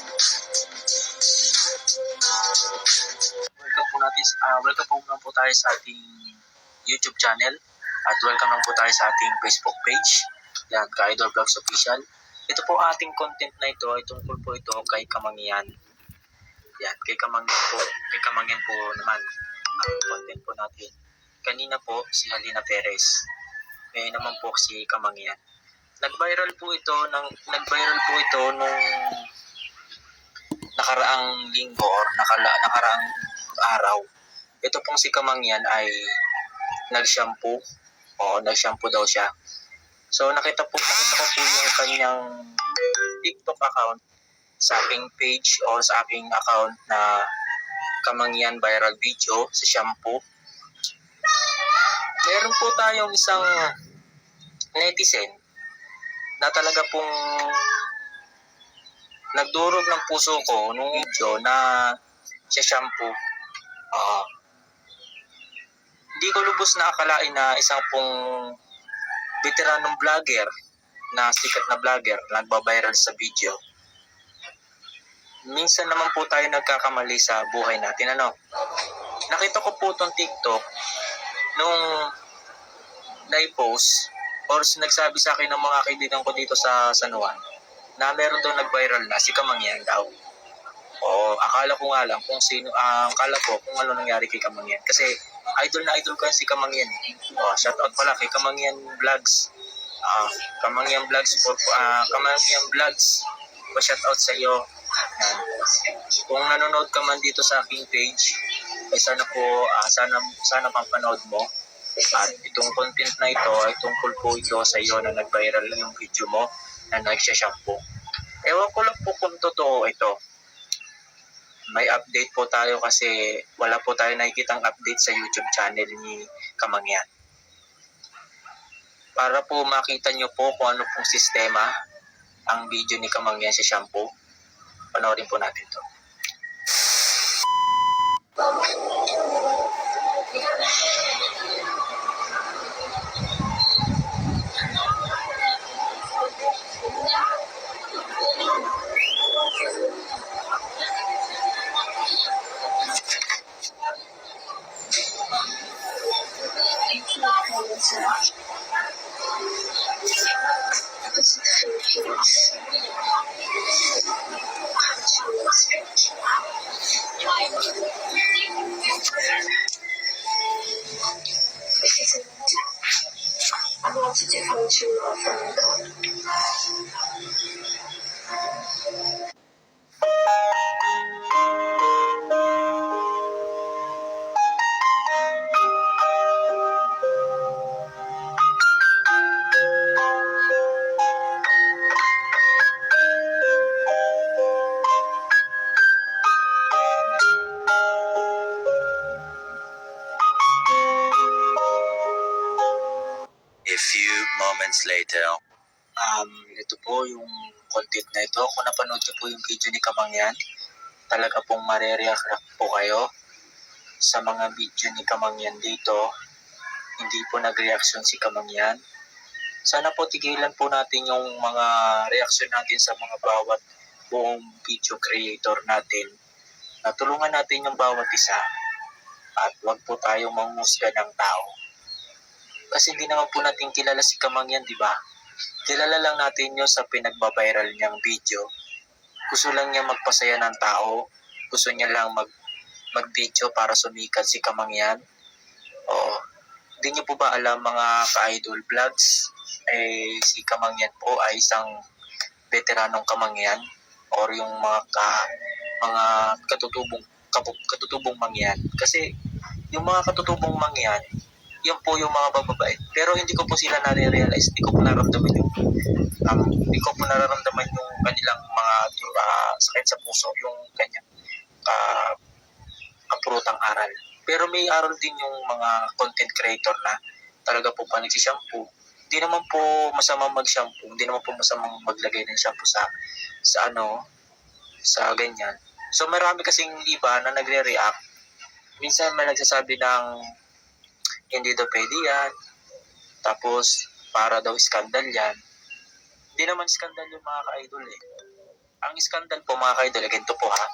Welcome po naman po tayo sa ating YouTube channel at welcome naman po tayo sa ating Facebook page. Yan, Ka-Idol Vlogs Official. Ito po ating content na ito ay tungkol po ito kay Kamangyan. Yan, kay Kamangyan po naman ang content po natin. Kanina po si Halina Perez. Ngayon naman po si Kamangyan. Nag-viral po ito nung nakaraang linggo or nakaraang araw. Ito pong si Kamangyan ay nag-shampoo. Nag-shampoo daw siya. So nakita ko po yung kanyang TikTok account sa aking page o sa aking account na Kamangyan viral video sa shampoo. Meron po tayong isang netizen na talaga pong nagdurog ng puso ko nung video na siya shampoo. Hindi ko lubos na akalain na isang pong veteranong vlogger na sikat na vlogger nagbabiral sa video. Minsan naman po tayo nagkakamali sa buhay natin. Nakita ko po itong TikTok nung na-post or nagsabi sa akin ng mga kaibigan ko dito sa San Juan na meron daw nag-viral na si Kamangyan daw. Akala ko nga lang akala ko kung ano nangyari kay Kamangyan. Kasi idol na idol ko si Kamangyan. Shoutout pala kay Kamangyan Vlogs. Kamangyan Vlogs pa-shoutout sa iyo. Kung nanonood ka man dito sa aking page, ay sana mapanood mo. At itong content na ito ay tungkol po ito sa iyo na nag-viral yung video mo na nagsha-shampoo. Ewan ko lang po kung totoo ito. May update po tayo kasi wala po tayo nakikitang update sa YouTube channel ni Kamangyan. Para po makita nyo po kung ano pong sistema ang video ni Kamangyan sa shampoo, panoorin po natin to. I want to different true love from God. A few moments later. Ito po yung content na ito. Kung napanood niyo po yung video ni Kamangyan, talaga pong marereact po kayo sa mga video ni Kamangyan dito. Hindi po nag-reaction si Kamangyan. Sana po tigilan po natin yung mga reaction natin sa mga bawat buong video creator natin. Natulungan natin yung bawat isa at wag po tayong manghusga ng tao. Kasi hindi naman po natin kilala si Kamangyan, di ba? Kilala lang natin yun sa pinagbabiral niyang video. Gusto lang niya magpasaya ng tao. Gusto niya lang mag-video para sumikat si Kamangyan. Hindi niyo po ba alam mga ka-idol vlogs? Si Kamangyan po ay isang veteranong Kamangyan or yung mga katutubong mangyan. Kasi yung mga katutubong mangyan, yun po yung mga bababae. Pero hindi ko po sila nare-realize. Hindi ko po nararamdaman yung kanilang mga sakit sa puso, yung kanyang kapurutang aral. Pero may aral din yung mga content creator na talaga po pa nagsishampoo. Hindi naman po masamang mag-shampoo. Hindi naman po masamang maglagay ng shampoo sa ganyan. So marami kasing iba na nagre-react. Minsan may nagsasabi ng hindi daw pwede yan. Tapos, para daw skandal yan. Hindi naman skandal yung mga ka-idol . Ang scandal po mga ka-idol, ganito po ha.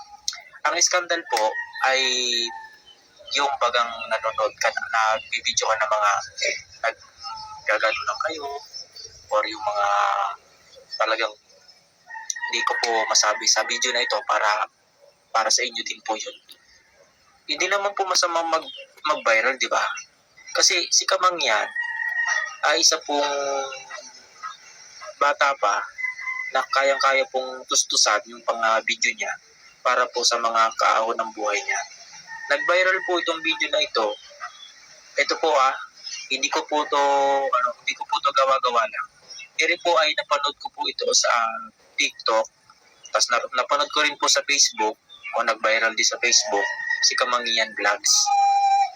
Ang scandal po ay yung bagang nanonood ka na bibidyo ka ng mga naggagano lang kayo or yung mga talagang hindi ko po masabi sa video na ito para sa inyo din po yun. Hindi naman po masama mag-viral, di ba? Kasi si Kamang yan ay isa pong bata pa na kayang-kaya pong tustusan yung video niya para po sa mga kaahon ng buhay niya. Nag-viral po itong video na ito. Ito po hindi ko po to gawa-gawa lang. Iri po ay napanood ko po ito sa TikTok. Tapos napanood ko rin po sa Facebook o nag-viral din sa Facebook si Kamangian Vlogs.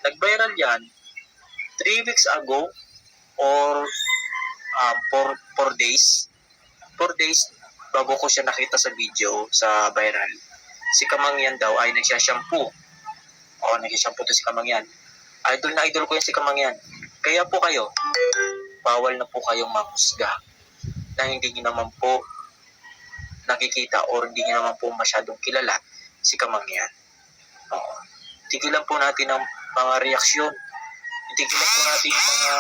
Nag-viral yan 3 weeks ago or 4 days. 4 days bago ko siya nakita sa video sa viral. Si Kamangian daw ay nagsha-shampoo. Nagsha-shampoo to si Kamangian. Idol na idol ko yan si Kamangian. Kaya po kayo, bawal na po kayong mahusga na hindi niyo naman po nakikita or hindi niyo naman po masyadong kilala si Kamangian. Tigilan po natin ang mga reaksyon. Tigilan po natin yung mga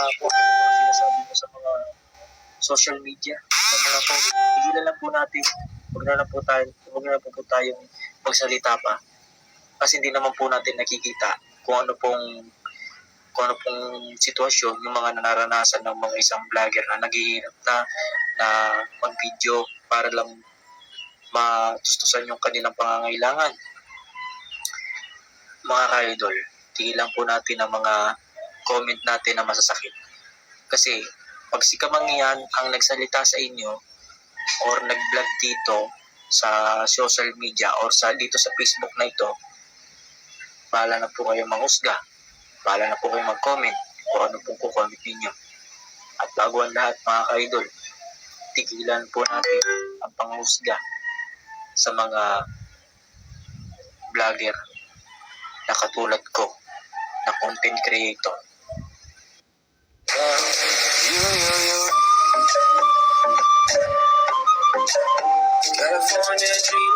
sinasabi mo sa mga social media, sa mga comment. Tigilan lang po natin. Huwag na lang po tayong magsalita pa. Kasi hindi naman po natin nakikita kung ano pong sitwasyon yung mga nararanasan ng mga isang vlogger na naghihirap na mag-video para lang matustusan yung kanilang pangangailangan. Mga ka-idol, tigilan po natin ang mga comment natin na masasakit. Kasi pag si Kamangian ang nagsalita sa inyo or nag-vlog dito sa social media or dito sa Facebook na ito, bahala na po kayong manghusga. Bahala na po kayong mag-comment kung ano pong kukomment ninyo. At bago ang lahat mga ka-idol, tigilan po natin ang panghusga sa mga vlogger na katulad ko na content creator. California dream,